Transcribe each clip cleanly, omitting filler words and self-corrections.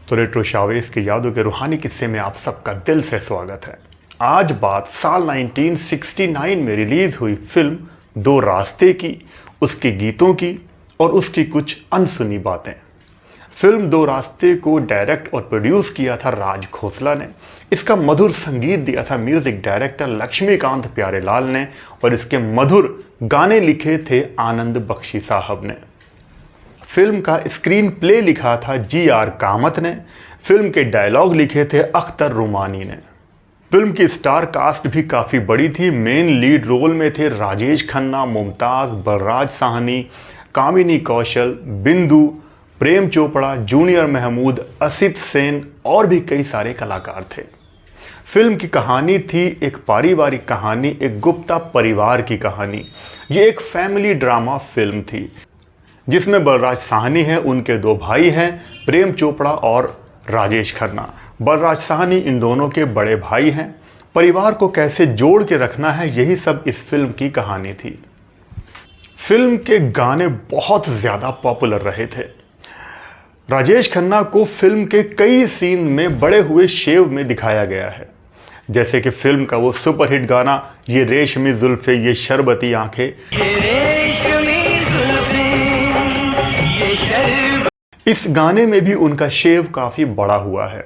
तो retro Chavez की यादों के रूहानी किस्से में आप सबका दिल से स्वागत है। आज बात साल 1969 में रिलीज हुई फिल्म दो रास्ते की, उसके गीतों की और उसकी कुछ अनसुनी बातें। फिल्म दो रास्ते को डायरेक्ट और प्रोड्यूस किया था राज खोसला ने। इसका मधुर संगीत दिया था म्यूजिक डायरेक्टर लक्ष्मीकांत प्यारेलाल ने और इसके मधुर गाने लिखे थे आनंद बख्शी साहब ने। फिल्म का स्क्रीन प्ले लिखा था जी.आर. कामत ने। फिल्म के डायलॉग लिखे थे अख्तर रुमानी ने। फिल्म की स्टार कास्ट भी काफ़ी बड़ी थी। मेन लीड रोल में थे राजेश खन्ना, मुमताज़, बलराज साहनी, कामिनी कौशल, बिंदु, प्रेम चोपड़ा, जूनियर महमूद, असित सेन और भी कई सारे कलाकार थे। फिल्म की कहानी थी एक पारिवारिक कहानी, एक गुप्ता परिवार की कहानी। ये एक फैमिली ड्रामा फिल्म थी जिसमें बलराज साहनी है, उनके दो भाई हैं, प्रेम चोपड़ा और राजेश खन्ना। बलराज साहनी इन दोनों के बड़े भाई हैं। परिवार को कैसे जोड़ के रखना है, यही सब इस फिल्म की कहानी थी। फिल्म के गाने बहुत ज़्यादा पॉपुलर रहे थे। राजेश खन्ना को फिल्म के कई सीन में बड़े हुए शेव में दिखाया गया है, जैसे कि फिल्म का वो सुपरहिट गाना ये रेशमी जुल्फे ये शरबती आंखें। इस गाने में भी उनका शेव काफ़ी बड़ा हुआ है।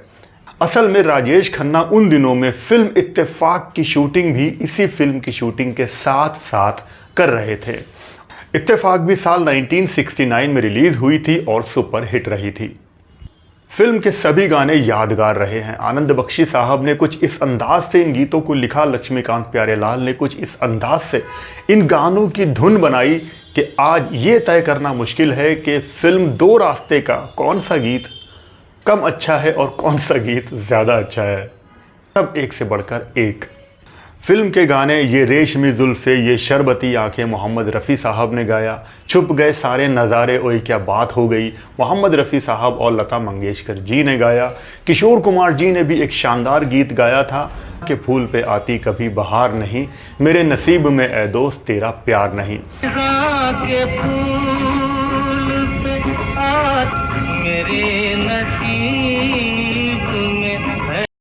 असल में राजेश खन्ना उन दिनों में फिल्म इत्तेफाक की शूटिंग भी इसी फिल्म की शूटिंग के साथ साथ कर रहे थे। इत्तेफाक भी साल 1969 में रिलीज हुई थी और सुपर हिट रही थी। फिल्म के सभी गाने यादगार रहे हैं। आनंद बख्शी साहब ने कुछ इस अंदाज से इन गीतों को लिखा, लक्ष्मीकांत प्यारेलाल ने कुछ इस अंदाज से इन गानों की धुन बनाई कि आज ये तय करना मुश्किल है कि फिल्म दो रास्ते का कौन सा गीत कम अच्छा है और कौन सा गीत ज़्यादा अच्छा है। सब एक से बढ़कर एक। फिल्म के गाने ये रेशमी जुल्फे ये शरबती आंखें मोहम्मद रफ़ी साहब ने गाया। छुप गए सारे नज़ारे ओए क्या बात हो गई, मोहम्मद रफ़ी साहब और लता मंगेशकर जी ने गाया। किशोर कुमार जी ने भी एक शानदार गीत गाया था कि फूल पे आती कभी बहार नहीं, मेरे नसीब में ए दोस्त तेरा प्यार नहीं।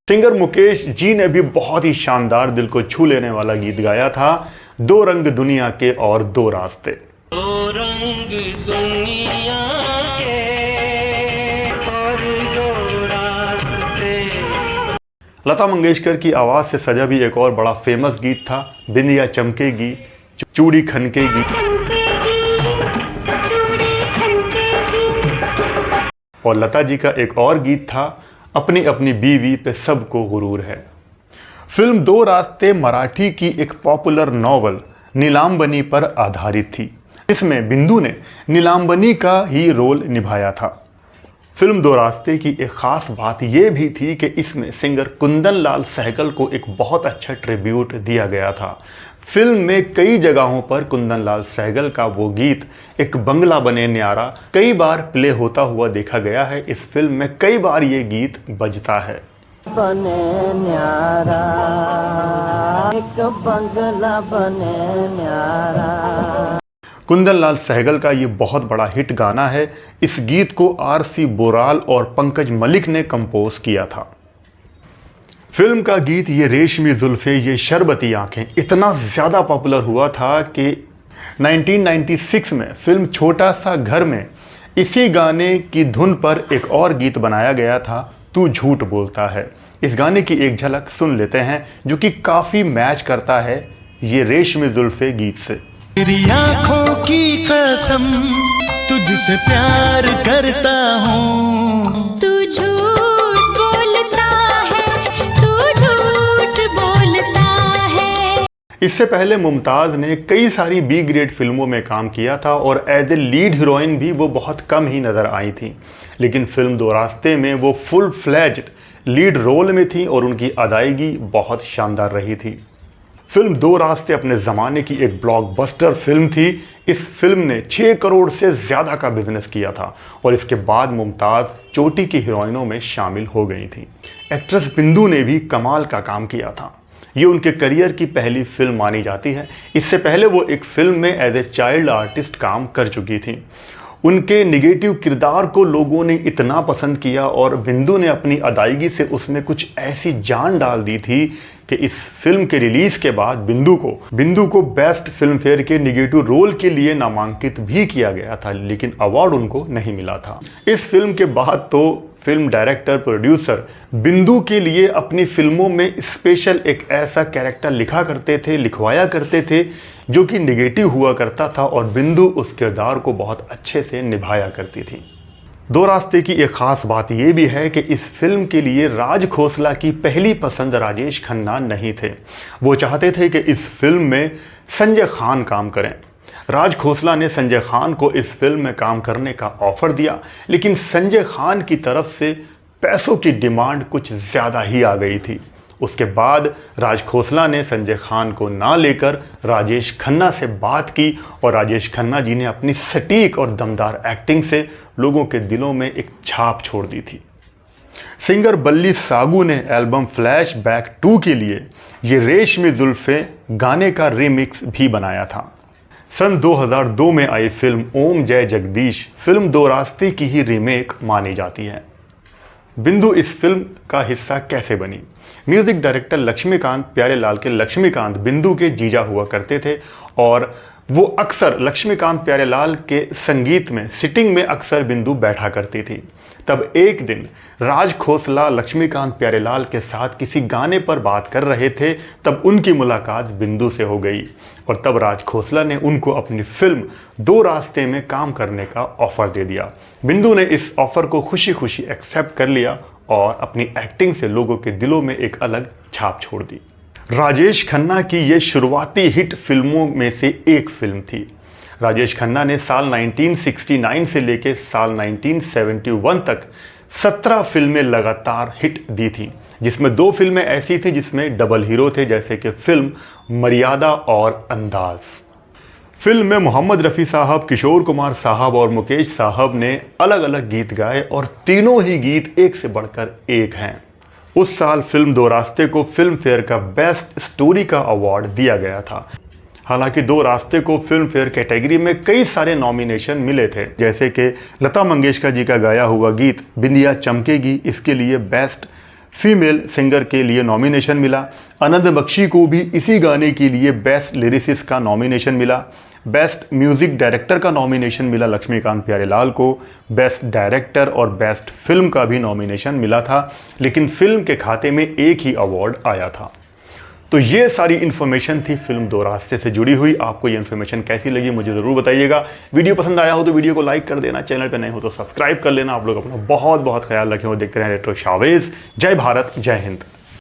सिंगर मुकेश जी ने भी बहुत ही शानदार दिल को छू लेने वाला गीत गाया था, दो रंग दुनिया के और दो रास्ते। दो रंग दुनिया के और दो रास्ते। लता मंगेशकर की आवाज़ से सजा भी एक और बड़ा फेमस गीत था, बिंदिया चमकेगी चूड़ी खनकेगी। और लता जी का एक और गीत था, अपनी अपनी बीवी पे सबको गुरूर है। फिल्म दो रास्ते मराठी की एक पॉपुलर नॉवल नीलांबनी पर आधारित थी। इसमें बिंदु ने नीलांबनी का ही रोल निभाया था। फिल्म दो रास्ते की एक ख़ास बात यह भी थी कि इसमें सिंगर कुंदन लाल सहगल को एक बहुत अच्छा ट्रिब्यूट दिया गया था। फिल्म में कई जगहों पर कुंदन लाल सहगल का वो गीत एक बंगला बने न्यारा कई बार प्ले होता हुआ देखा गया है। इस फिल्म में कई बार ये गीत बजता है। बने न्यारा एक बंगला बने न्यारा। कुंदन लाल सहगल का ये बहुत बड़ा हिट गाना है। इस गीत को R.C. बोराल और पंकज मलिक ने कंपोज किया था। फिल्म का गीत ये रेशमी जुल्फे ये शरबती आंखें इतना ज़्यादा पॉपुलर हुआ था कि 1996 में फिल्म छोटा सा घर में इसी गाने की धुन पर एक और गीत बनाया गया था, तू झूठ बोलता है। इस गाने की एक झलक सुन लेते हैं जो कि काफ़ी मैच करता है ये रेशमी जुल्फे गीत से। तेरी आँखों की कसम तुझसे प्यार करता हूँ, तू झूठ बोलता है, तू झूठ बोलता है। इससे पहले मुमताज़ ने कई सारी बी ग्रेड फिल्मों में काम किया था और एज ए लीड हीरोइन भी वो बहुत कम ही नज़र आई थी, लेकिन फिल्म दो रास्ते में वो फुल फ्लैज्ड लीड रोल में थी और उनकी अदायगी बहुत शानदार रही थी। फिल्म दो रास्ते अपने ज़माने की एक ब्लॉकबस्टर फिल्म थी। इस फिल्म ने 6 करोड़ से ज़्यादा का बिजनेस किया था और इसके बाद मुमताज़ चोटी की हीरोइनों में शामिल हो गई थी। एक्ट्रेस बिंदु ने भी कमाल का काम किया था। ये उनके करियर की पहली फिल्म मानी जाती है। इससे पहले वो एक फिल्म में एज ए चाइल्ड आर्टिस्ट काम कर चुकी थी। उनके निगेटिव किरदार को लोगों ने इतना पसंद किया और बिंदु ने अपनी अदायगी से उसमें कुछ ऐसी जान डाल दी थी कि इस फिल्म के रिलीज के बाद बिंदु को बेस्ट फिल्म फेयर के निगेटिव रोल के लिए नामांकित भी किया गया था, लेकिन अवार्ड उनको नहीं मिला था। इस फिल्म के बाद तो फिल्म डायरेक्टर प्रोड्यूसर बिंदु के लिए अपनी फिल्मों में स्पेशल एक ऐसा कैरेक्टर लिखवाया करते थे जो कि निगेटिव हुआ करता था और बिंदु उस किरदार को बहुत अच्छे से निभाया करती थी। दो रास्ते की एक खास बात यह भी है कि इस फिल्म के लिए राज खोसला की पहली पसंद राजेश खन्ना नहीं थे। वो चाहते थे कि इस फिल्म में संजय खान काम करें। राज खोसला ने संजय खान को इस फिल्म में काम करने का ऑफर दिया, लेकिन संजय खान की तरफ से पैसों की डिमांड कुछ ज़्यादा ही आ गई थी। उसके बाद राज खोसला ने संजय खान को ना लेकर राजेश खन्ना से बात की और राजेश खन्ना जी ने अपनी सटीक और दमदार एक्टिंग से लोगों के दिलों में एक छाप छोड़ दी थी। सिंगर बल्ली सागू ने एल्बम फ्लैश बैक 2 के लिए ये रेशमी जुल्फे गाने का रीमिक्स भी बनाया था। सन 2002 में आई फिल्म ओम जय जगदीश फिल्म दो रास्ते की ही रीमेक मानी जाती है। बिंदु इस फिल्म का हिस्सा कैसे बनी? म्यूजिक डायरेक्टर लक्ष्मीकांत प्यारेलाल के लक्ष्मीकांत बिंदु के जीजा हुआ करते थे और वो अक्सर लक्ष्मीकांत प्यारेलाल के संगीत में सिटिंग में अक्सर बिंदु बैठा करती थी। तब एक दिन राज खोसला लक्ष्मीकांत प्यारेलाल के साथ किसी गाने पर बात कर रहे थे, तब उनकी मुलाकात बिंदु से हो गई और तब राज खोसला ने उनको अपनी फिल्म दो रास्ते में काम करने का ऑफर दे दिया। बिंदु ने इस ऑफर को खुशी खुशी एक्सेप्ट कर लिया और अपनी एक्टिंग से लोगों के दिलों में एक अलग छाप छोड़ दी। राजेश खन्ना की ये शुरुआती हिट फिल्मों में से एक फिल्म थी। राजेश खन्ना ने साल 1969 से लेकर साल 1971 तक 17 फिल्में लगातार हिट दी थी, जिसमें 2 फिल्में ऐसी थी जिसमें डबल हीरो थे, जैसे कि फिल्म मर्यादा और अंदाज। फिल्म में मोहम्मद रफ़ी साहब, किशोर कुमार साहब और मुकेश साहब ने अलग अलग गीत गाए और तीनों ही गीत एक से बढ़कर एक हैं। उस साल फिल्म दो रास्ते को फिल्म फेयर का बेस्ट स्टोरी का अवार्ड दिया गया था। हालांकि दो रास्ते को फिल्म फेयर कैटेगरी में कई सारे नॉमिनेशन मिले थे, जैसे कि लता मंगेशकर जी का गाया हुआ गीत बिंदिया चमकेगी, इसके लिए बेस्ट फीमेल सिंगर के लिए नॉमिनेशन मिला। आनंद बख्शी को भी इसी गाने के लिए बेस्ट लिरिसिस्ट का नॉमिनेशन मिला। बेस्ट म्यूजिक डायरेक्टर का नॉमिनेशन मिला लक्ष्मीकांत प्यारेलाल को। बेस्ट डायरेक्टर और बेस्ट फिल्म का भी नॉमिनेशन मिला था, लेकिन फिल्म के खाते में एक ही अवार्ड आया था। तो ये सारी इन्फॉर्मेशन थी फिल्म दो रास्ते से जुड़ी हुई। आपको ये इन्फॉर्मेशन कैसी लगी मुझे ज़रूर बताइएगा। वीडियो पसंद आया हो तो वीडियो को लाइक कर देना, चैनल पे नए हो तो सब्सक्राइब कर लेना। आप लोग अपना बहुत बहुत ख्याल रखें और देखते रहें रेट्रो शावेज। जय भारत, जय हिंद।